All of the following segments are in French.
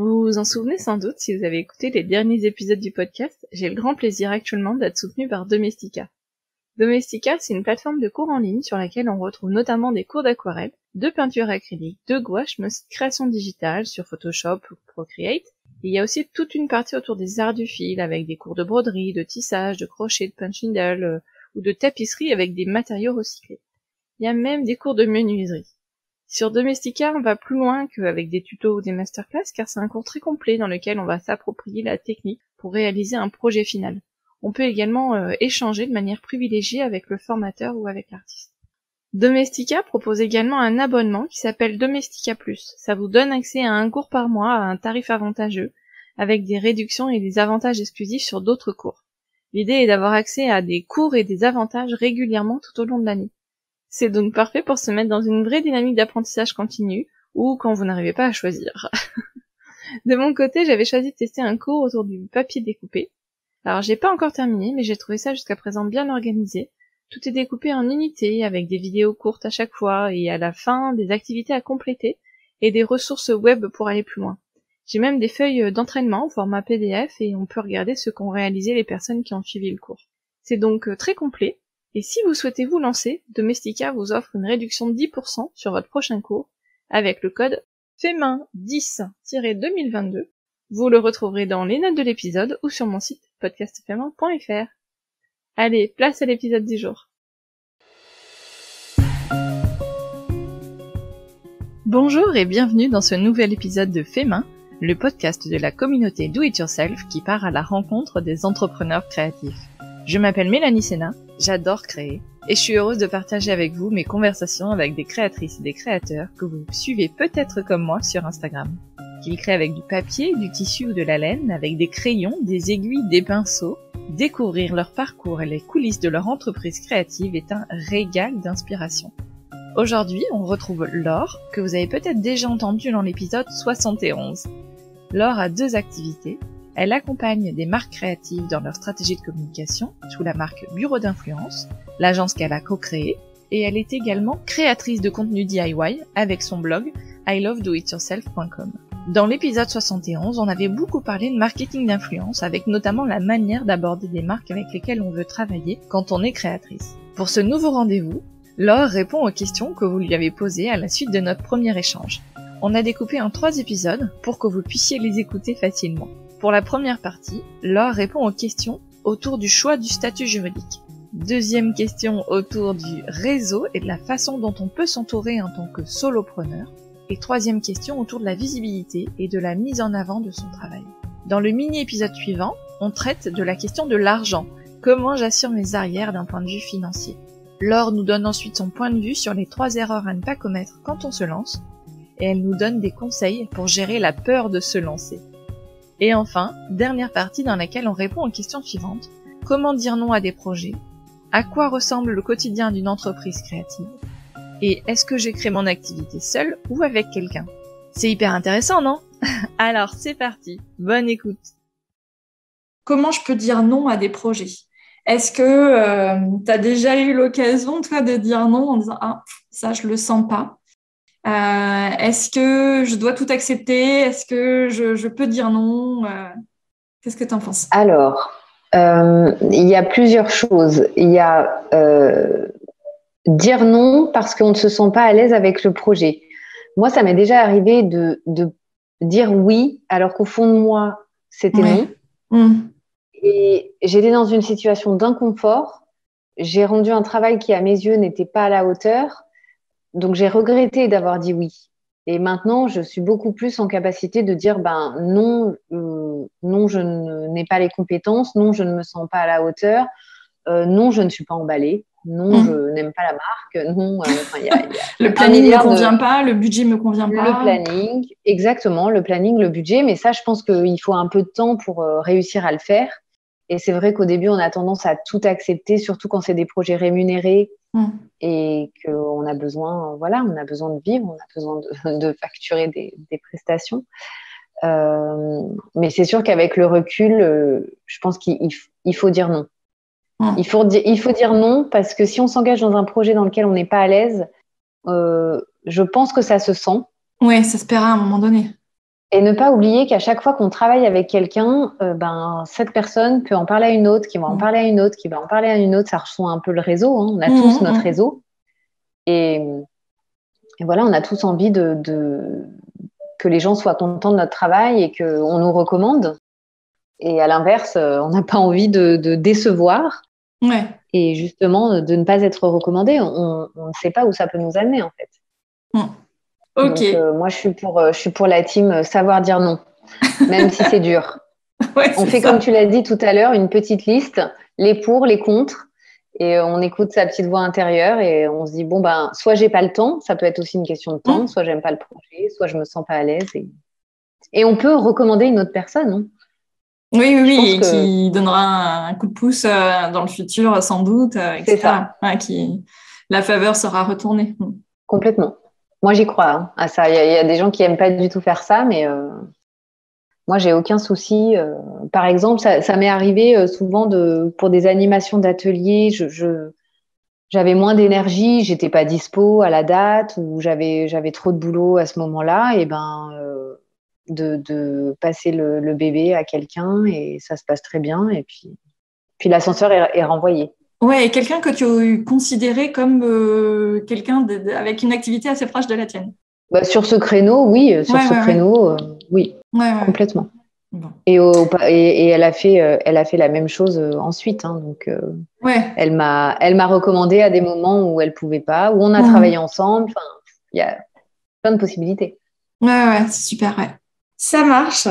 Vous vous en souvenez sans doute si vous avez écouté les derniers épisodes du podcast, j'ai le grand plaisir actuellement d'être soutenu par Domestika. Domestika, c'est une plateforme de cours en ligne sur laquelle on retrouve notamment des cours d'aquarelle, de peinture acrylique, de gouache, mais aussi de création digitale sur Photoshop ou Procreate. Et il y a aussi toute une partie autour des arts du fil avec des cours de broderie, de tissage, de crochet, de punch needle ou de tapisserie avec des matériaux recyclés. Il y a même des cours de menuiserie. Sur Domestika, on va plus loin qu'avec des tutos ou des masterclass car c'est un cours très complet dans lequel on va s'approprier la technique pour réaliser un projet final. On peut également échanger de manière privilégiée avec le formateur ou avec l'artiste. Domestika propose également un abonnement qui s'appelle Domestika Plus. Ça vous donne accès à un cours par mois à un tarif avantageux, avec des réductions et des avantages exclusifs sur d'autres cours. L'idée est d'avoir accès à des cours et des avantages régulièrement tout au long de l'année. C'est donc parfait pour se mettre dans une vraie dynamique d'apprentissage continu, ou quand vous n'arrivez pas à choisir. De mon côté, j'avais choisi de tester un cours autour du papier découpé. Alors j'ai pas encore terminé, mais j'ai trouvé ça jusqu'à présent bien organisé. Tout est découpé en unités, avec des vidéos courtes à chaque fois, et à la fin, des activités à compléter, et des ressources web pour aller plus loin. J'ai même des feuilles d'entraînement au format PDF, et on peut regarder ce qu'ont réalisé les personnes qui ont suivi le cours. C'est donc très complet, et si vous souhaitez vous lancer, Domestika vous offre une réduction de 10% sur votre prochain cours, avec le code FEMIN10-2022. Vous le retrouverez dans les notes de l'épisode, ou sur mon site podcastfemin.fr. Allez, place à l'épisode du jour. Bonjour et bienvenue dans ce nouvel épisode de Femin, le podcast de la communauté Do It Yourself qui part à la rencontre des entrepreneurs créatifs. Je m'appelle Mélanie Sénat, j'adore créer, et je suis heureuse de partager avec vous mes conversations avec des créatrices et des créateurs que vous suivez peut-être comme moi sur Instagram. Qu'ils créent avec du papier, du tissu ou de la laine, avec des crayons, des aiguilles, des pinceaux. Découvrir leur parcours et les coulisses de leur entreprise créative est un régal d'inspiration. Aujourd'hui, on retrouve Laure, que vous avez peut-être déjà entendu dans l'épisode 71. Laure a 2 activités. Elle accompagne des marques créatives dans leur stratégie de communication sous la marque Bureau d'influence, l'agence qu'elle a co-créée, et elle est également créatrice de contenu DIY avec son blog ilovedoityourself.com. Dans l'épisode 71, on avait beaucoup parlé de marketing d'influence, avec notamment la manière d'aborder des marques avec lesquelles on veut travailler quand on est créatrice. Pour ce nouveau rendez-vous, Laure répond aux questions que vous lui avez posées à la suite de notre premier échange. On a découpé en 3 épisodes pour que vous puissiez les écouter facilement. Pour la première partie, Laure répond aux questions autour du choix du statut juridique. Deuxième question autour du réseau et de la façon dont on peut s'entourer en tant que solopreneur. Et 3e question autour de la visibilité et de la mise en avant de son travail. Dans le mini-épisode suivant, on traite de la question de l'argent. Comment j'assure mes arrières d'un point de vue financier? Laure nous donne ensuite son point de vue sur les 3 erreurs à ne pas commettre quand on se lance. Et elle nous donne des conseils pour gérer la peur de se lancer. Et enfin, dernière partie dans laquelle on répond aux questions suivantes. Comment dire non à des projets? À quoi ressemble le quotidien d'une entreprise créative? Et est-ce que j'ai créé mon activité seule ou avec quelqu'un? C'est hyper intéressant, non? Alors, c'est parti. Bonne écoute. Comment je peux dire non à des projets? Est-ce que tu as déjà eu l'occasion, toi, de dire non en disant « Ah, ça, je le sens pas ». Est-ce que je dois tout accepter? Est-ce que je peux dire non? Qu'est-ce que tu en penses? Alors, il y a plusieurs choses. Il y a dire non parce qu'on ne se sent pas à l'aise avec le projet. Moi, ça m'est déjà arrivé de dire oui alors qu'au fond de moi, c'était non. Et j'étais dans une situation d'inconfort. J'ai rendu un travail qui, à mes yeux, n'était pas à la hauteur. Donc, j'ai regretté d'avoir dit oui. Et maintenant, je suis beaucoup plus en capacité de dire non, non, je n'ai pas les compétences, non, je ne me sens pas à la hauteur, non, je ne suis pas emballée, non, je n'aime pas la marque, non, le planning ne me convient pas, le budget ne me convient pas. Le planning, exactement, le planning, le budget, mais ça, je pense qu'il faut un peu de temps pour réussir à le faire. Et c'est vrai qu'au début, on a tendance à tout accepter, surtout quand c'est des projets rémunérés et qu'on a besoin, on a besoin de vivre, on a besoin de facturer des prestations. Mais c'est sûr qu'avec le recul, je pense qu'il faut dire non. Il faut dire non parce que si on s'engage dans un projet dans lequel on n'est pas à l'aise, je pense que ça se sent. Oui, ça se paiera à un moment donné. Et ne pas oublier qu'à chaque fois qu'on travaille avec quelqu'un, cette personne peut en parler à une autre, qui va en parler à une autre, qui va en parler à une autre. Ça reçoit un peu le réseau. Hein. On a tous notre réseau. Et voilà, on a tous envie que les gens soient contents de notre travail et qu'on nous recommande. Et à l'inverse, on n'a pas envie de décevoir. Ouais. Et justement, de ne pas être recommandé. On ne sait pas où ça peut nous amener, en fait. Ok. Donc, moi, je suis pour la team savoir dire non, même si c'est dur. Ouais, On fait, comme tu l'as dit tout à l'heure, une petite liste, les pour, les contre, et on écoute sa petite voix intérieure et on se dit, bon, soit j'ai pas le temps, ça peut être aussi une question de temps, soit j'aime pas le projet, soit je me sens pas à l'aise. Et on peut recommander une autre personne. Hein. Oui, et qui donnera un coup de pouce dans le futur, sans doute, etc. C'est ça. Ouais, la faveur sera retournée. Complètement. Moi, j'y crois hein, à ça. Il y a des gens qui aiment pas du tout faire ça, mais moi, j'ai aucun souci. Par exemple, ça m'est arrivé souvent pour des animations d'ateliers. J'avais moins d'énergie, j'étais pas dispo à la date ou j'avais trop de boulot à ce moment-là. Et de passer le bébé à quelqu'un et ça se passe très bien. Et puis l'ascenseur est renvoyé. Ouais, et quelqu'un que tu as considéré comme quelqu'un avec une activité assez proche de la tienne. Sur ce créneau, oui. Oui, complètement. Bon. Et elle a fait la même chose ensuite. Hein, donc, elle m'a recommandé à des moments où elle pouvait pas, où on a travaillé ensemble. Enfin, il y a plein de possibilités. Ouais, c'est super. Ouais. Ça marche.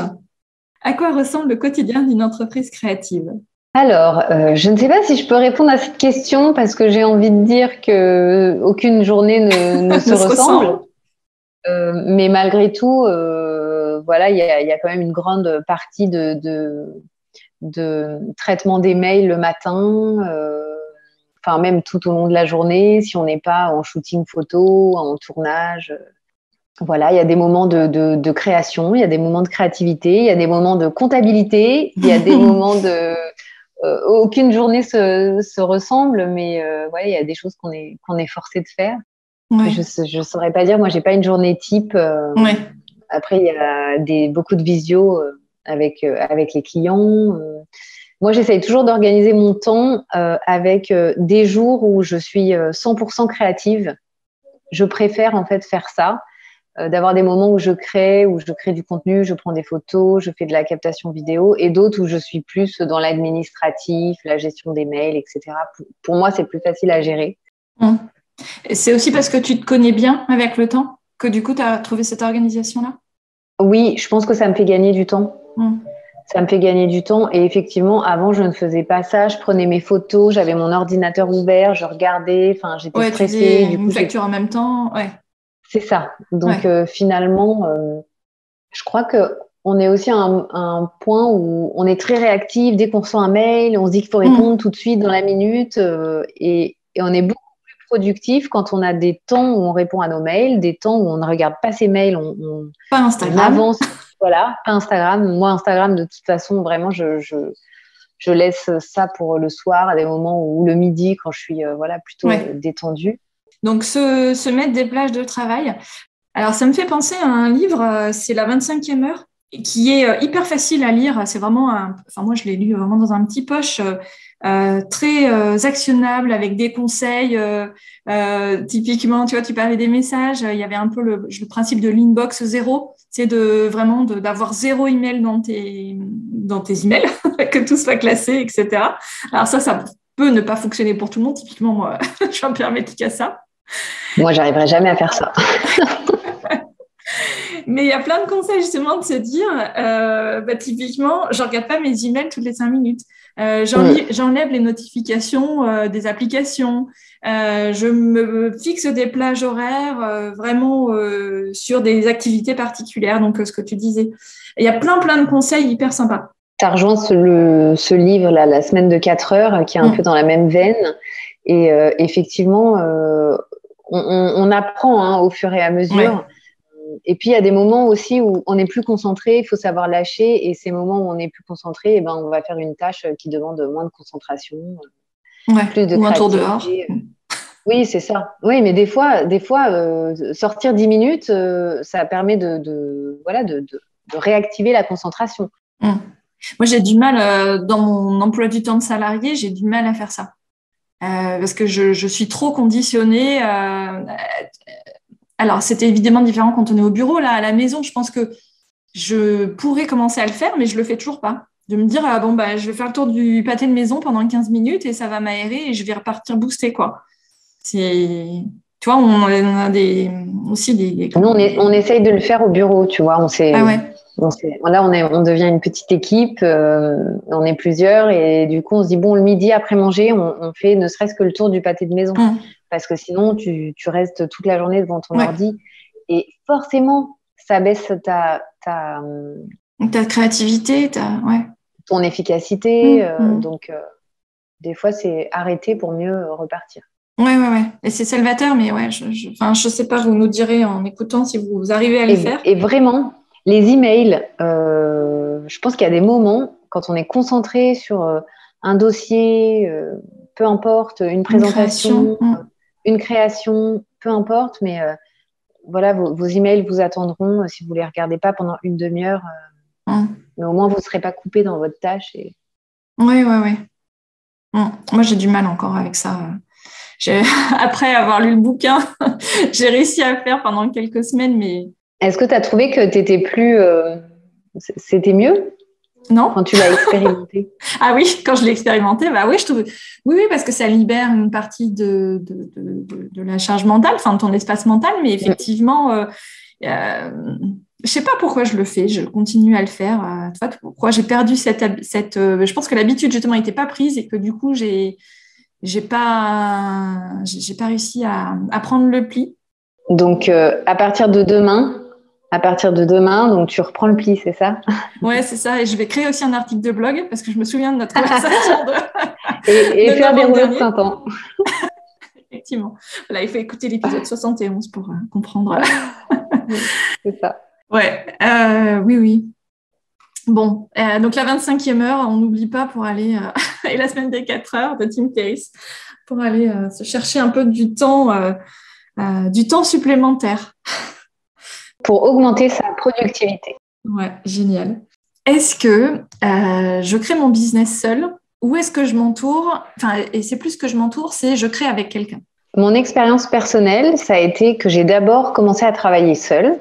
À quoi ressemble le quotidien d'une entreprise créative ? Alors, je ne sais pas si je peux répondre à cette question parce que j'ai envie de dire que aucune journée ne se ressemble. Mais malgré tout, voilà, il y a quand même une grande partie de traitement des mails le matin, enfin même tout au long de la journée, si on n'est pas en shooting photo, en tournage. Voilà, il y a des moments de création, il y a des moments de créativité, il y a des moments de comptabilité, il y a des moments de aucune journée se ressemble, mais voilà, il y a des choses qu'on est forcé de faire. Ouais. Je saurais pas dire, moi j'ai pas une journée type. Après il y a beaucoup de visio avec les clients. Moi j'essaye toujours d'organiser mon temps avec des jours où je suis 100% créative. Je préfère en fait faire ça. D'avoir des moments où je crée du contenu, je prends des photos, je fais de la captation vidéo, et d'autres où je suis plus dans l'administratif, la gestion des mails, etc. Pour moi, c'est plus facile à gérer. Et c'est aussi parce que tu te connais bien avec le temps que du coup, tu as trouvé cette organisation-là ? Oui, je pense que ça me fait gagner du temps. Ça me fait gagner du temps. Et effectivement, avant, je ne faisais pas ça. Je prenais mes photos, j'avais mon ordinateur ouvert, je regardais, enfin, j'étais stressée. Tu une facture en même temps, C'est ça. Donc, finalement, je crois qu'on est aussi à un point où on est très réactif. Dès qu'on reçoit un mail, on se dit qu'il faut répondre tout de suite dans la minute. Et on est beaucoup plus productif quand on a des temps où on répond à nos mails, des temps où on ne regarde pas ses mails. Pas Instagram. On avance. Voilà, pas Instagram. Moi, Instagram, de toute façon, vraiment, je laisse ça pour le soir, à des moments où le midi, quand je suis plutôt détendue. Donc, se mettre des plages de travail. Alors, ça me fait penser à un livre, c'est La 25e heure, qui est hyper facile à lire. C'est vraiment moi, je l'ai lu vraiment dans un petit poche, très actionnable, avec des conseils. Typiquement, tu vois, tu parlais des messages. Il y avait un peu le principe de l'inbox zéro. C'est d'avoir zéro email dans tes emails, que tout soit classé, etc. Alors ça peut ne pas fonctionner pour tout le monde. Typiquement, moi, je suis un peu hermétique à ça. Moi, j'arriverai jamais à faire ça. Mais il y a plein de conseils justement de se dire, typiquement, je ne regarde pas mes emails toutes les 5 minutes. J'enlève les notifications des applications. Je me fixe des plages horaires vraiment sur des activités particulières, donc ce que tu disais. Il y a plein de conseils hyper sympas. Ça rejoint ce livre-là, La semaine de 4 heures, qui est un peu dans la même veine. Et effectivement, on apprend au fur et à mesure. Ouais. Et puis, il y a des moments aussi où on n'est plus concentré, il faut savoir lâcher. Et ces moments où on n'est plus concentré, on va faire une tâche qui demande moins de concentration, plus de créativité. Un tour dehors. Oui, c'est ça. Oui, mais des fois sortir 10 minutes, ça permet de réactiver la concentration. Moi, j'ai du mal, dans mon emploi du temps de salarié, j'ai du mal à faire ça. Parce que je suis trop conditionnée. Alors, c'était évidemment différent quand on est au bureau. Là, à la maison, je pense que je pourrais commencer à le faire, mais je le fais toujours pas. De me dire, je vais faire le tour du pâté de maison pendant 15 minutes et ça va m'aérer et je vais repartir booster, quoi. Tu vois, on a aussi des... Nous, on essaye de le faire au bureau, tu vois. Ah ouais. Là, on devient une petite équipe, on est plusieurs et du coup, on se dit, bon, le midi après manger, on fait ne serait-ce que le tour du pâté de maison. Parce que sinon, tu restes toute la journée devant ton ordi et forcément, ça baisse ta créativité, ton efficacité. Donc, des fois, c'est arrêter pour mieux repartir. Ouais. Et c'est salvateur, mais ouais, je sais pas, vous nous direz en écoutant si vous arrivez à le faire. Et vraiment, les emails, je pense qu'il y a des moments, quand on est concentré sur un dossier, peu importe, une présentation, une création, peu importe, mais voilà, vos emails vous attendront si vous ne les regardez pas pendant une demi-heure. Mais au moins, vous ne serez pas coupé dans votre tâche. Ouais. Moi, j'ai du mal encore avec ça. Après avoir lu le bouquin, j'ai réussi à le faire pendant quelques semaines, mais... Est-ce que tu as trouvé que tu étais plus... C'était mieux? Non. Quand tu l'as expérimenté? Ah oui, quand je l'ai expérimenté, oui, je trouve... Oui, parce que ça libère une partie de la charge mentale, enfin de ton espace mental, mais effectivement, je sais pas pourquoi je le fais, je continue à le faire. Tu vois, pourquoi j'ai perdu cette je pense que l'habitude justement n'était pas prise et que du coup j'ai pas réussi à prendre le pli. Donc à partir de demain, donc tu reprends le pli, c'est ça? Ouais, c'est ça. Et je vais créer aussi un article de blog parce que je me souviens de notre conversation et faire des rouleaux de printemps. Effectivement. Voilà, il faut écouter l'épisode 71 pour comprendre. C'est ça. Ouais, oui. Bon, donc la 25e heure, on n'oublie pas pour aller, et la semaine des 4 heures de Tim Ferriss, pour aller se chercher un peu du temps supplémentaire. Pour augmenter sa productivité. Ouais, génial. Est-ce que je crée mon business seule ou est-ce que je m'entoure, et c'est plus que je m'entoure, c'est je crée avec quelqu'un? Mon expérience personnelle, ça a été que j'ai d'abord commencé à travailler seule.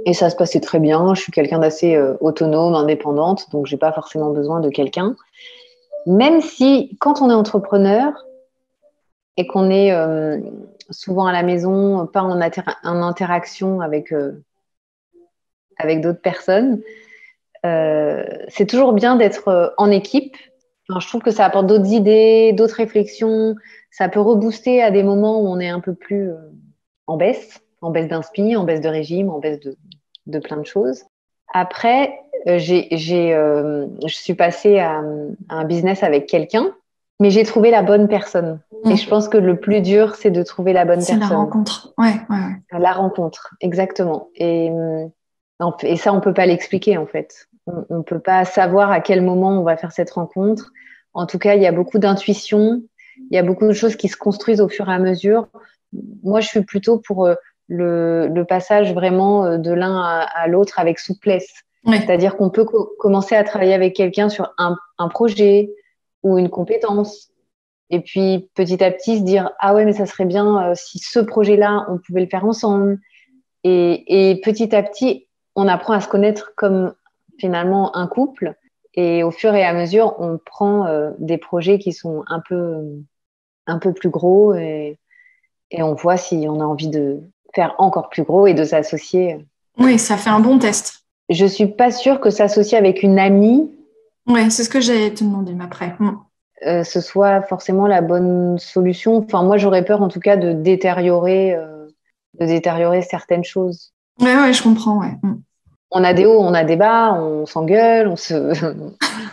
Et ça se passait très bien. Je suis quelqu'un d'assez autonome, indépendante, donc je n'ai pas forcément besoin de quelqu'un. Même si, quand on est entrepreneur et qu'on est souvent à la maison, pas en interaction avec d'autres personnes, c'est toujours bien d'être en équipe. Enfin, je trouve que ça apporte d'autres idées, d'autres réflexions. Ça peut rebooster à des moments où on est un peu plus en baisse d'inspi, en baisse de régime, en baisse de plein de choses. Après, je suis passée à un business avec quelqu'un, mais j'ai trouvé la bonne personne. Et je pense que le plus dur, c'est de trouver la bonne personne. C'est la rencontre. Ouais. La rencontre, exactement. Et ça, on ne peut pas l'expliquer, en fait. On ne peut pas savoir à quel moment on va faire cette rencontre. En tout cas, il y a beaucoup d'intuition. Il y a beaucoup de choses qui se construisent au fur et à mesure. Moi, je suis plutôt pour le passage vraiment de l'un à l'autre avec souplesse. Oui. C'est-à-dire qu'on peut commencer à travailler avec quelqu'un sur un projet ou une compétence. Et puis, petit à petit, se dire « Ah ouais, mais ça serait bien si ce projet-là, on pouvait le faire ensemble. » Et petit à petit, on apprend à se connaître comme finalement un couple. Et au fur et à mesure, on prend des projets qui sont un peu plus gros et on voit si on a envie de faire encore plus gros et de s'associer. Oui, ça fait un bon test. Je ne suis pas sûre que s'associer avec une amie... Oui, c'est ce que j'allais te demander après. Ce soit forcément la bonne solution. Enfin, moi, j'aurais peur en tout cas de détériorer certaines choses. Ouais, je comprends, ouais. On a des hauts, on a des bas, on s'engueule,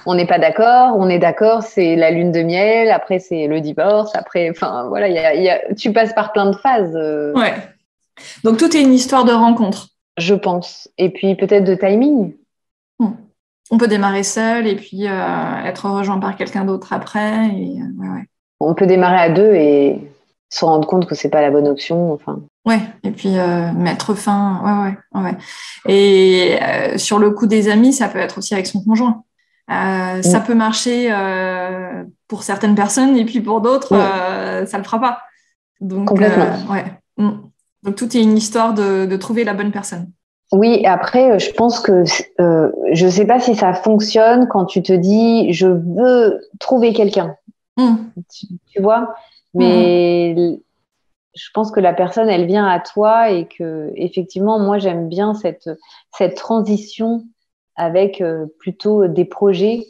on n'est pas d'accord, on est d'accord, c'est la lune de miel, après c'est le divorce, après, enfin voilà, tu passes par plein de phases. Ouais. Donc tout est une histoire de rencontre. Je pense. Et puis peut-être de timing. On peut démarrer seul et puis être rejoint par quelqu'un d'autre après. Ouais. On peut démarrer à deux et se rendre compte que c'est pas la bonne option. Enfin. Ouais, et puis mettre fin. Ouais. Et sur le coup des amis, ça peut être aussi avec son conjoint. Ça peut marcher pour certaines personnes, et puis pour d'autres, ça le fera pas. Donc, complètement. Donc tout est une histoire de trouver la bonne personne. Oui, après, je pense que je sais pas si ça fonctionne quand tu te dis je veux trouver quelqu'un. Tu vois, mais je pense que la personne, elle vient à toi et que effectivement, moi, j'aime bien cette transition avec plutôt des projets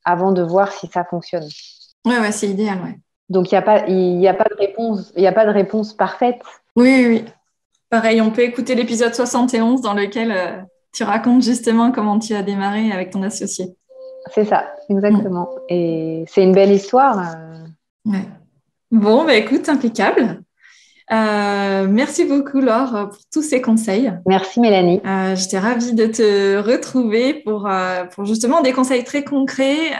avant de voir si ça fonctionne. Ouais, c'est idéal, ouais. Donc il y a pas de réponse parfaite. Oui. Pareil, on peut écouter l'épisode 71 dans lequel tu racontes justement comment tu as démarré avec ton associé. C'est ça, exactement. Et c'est une belle histoire. Ouais. Bon, écoute, impeccable. Merci beaucoup, Laure, pour tous ces conseils. Merci, Mélanie. J'étais ravie de te retrouver pour justement des conseils très concrets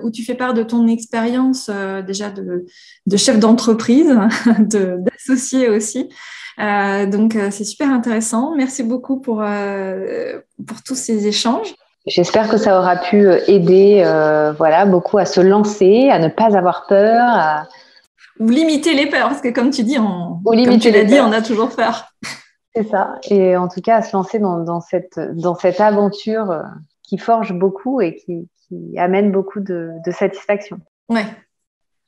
où tu fais part de ton expérience déjà de chef d'entreprise, d'associé aussi. Donc, c'est super intéressant. Merci beaucoup pour tous ces échanges. J'espère que ça aura pu aider beaucoup à se lancer, à ne pas avoir peur. Ou limiter les peurs, parce que comme tu dis, comme tu l'as dit, on a toujours peur. C'est ça. Et en tout cas, à se lancer dans cette aventure qui forge beaucoup et qui amène beaucoup de satisfaction. Ouais,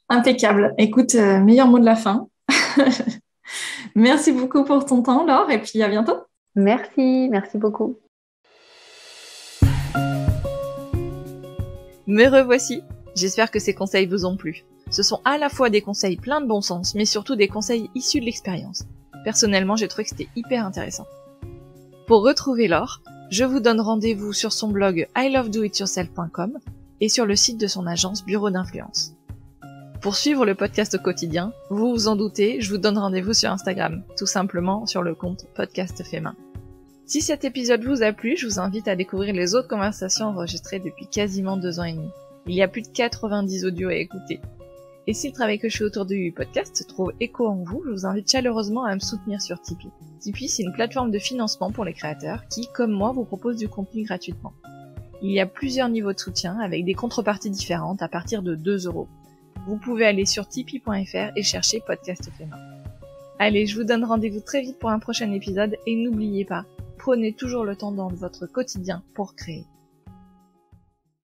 impeccable. Écoute, meilleur mot de la fin. Merci beaucoup pour ton temps, Laure, et puis à bientôt. Merci beaucoup. Me revoici. J'espère que ces conseils vous ont plu. Ce sont à la fois des conseils pleins de bon sens, mais surtout des conseils issus de l'expérience. Personnellement, j'ai trouvé que c'était hyper intéressant. Pour retrouver Laure, je vous donne rendez-vous sur son blog ilovedoityourself.com et sur le site de son agence Bureau d'influence. Pour suivre le podcast au quotidien, vous vous en doutez, je vous donne rendez-vous sur Instagram, tout simplement sur le compte Podcast Fait Main. Si cet épisode vous a plu, je vous invite à découvrir les autres conversations enregistrées depuis quasiment 2 ans et demi. Il y a plus de 90 audios à écouter. Et si le travail que je fais autour du podcast trouve écho en vous, je vous invite chaleureusement à me soutenir sur Tipeee. Tipeee, c'est une plateforme de financement pour les créateurs qui, comme moi, vous propose du contenu gratuitement. Il y a plusieurs niveaux de soutien avec des contreparties différentes à partir de 2 €. Vous pouvez aller sur tipeee.fr et chercher Podcast Fait Main. Allez, je vous donne rendez-vous très vite pour un prochain épisode et n'oubliez pas, prenez toujours le temps dans votre quotidien pour créer.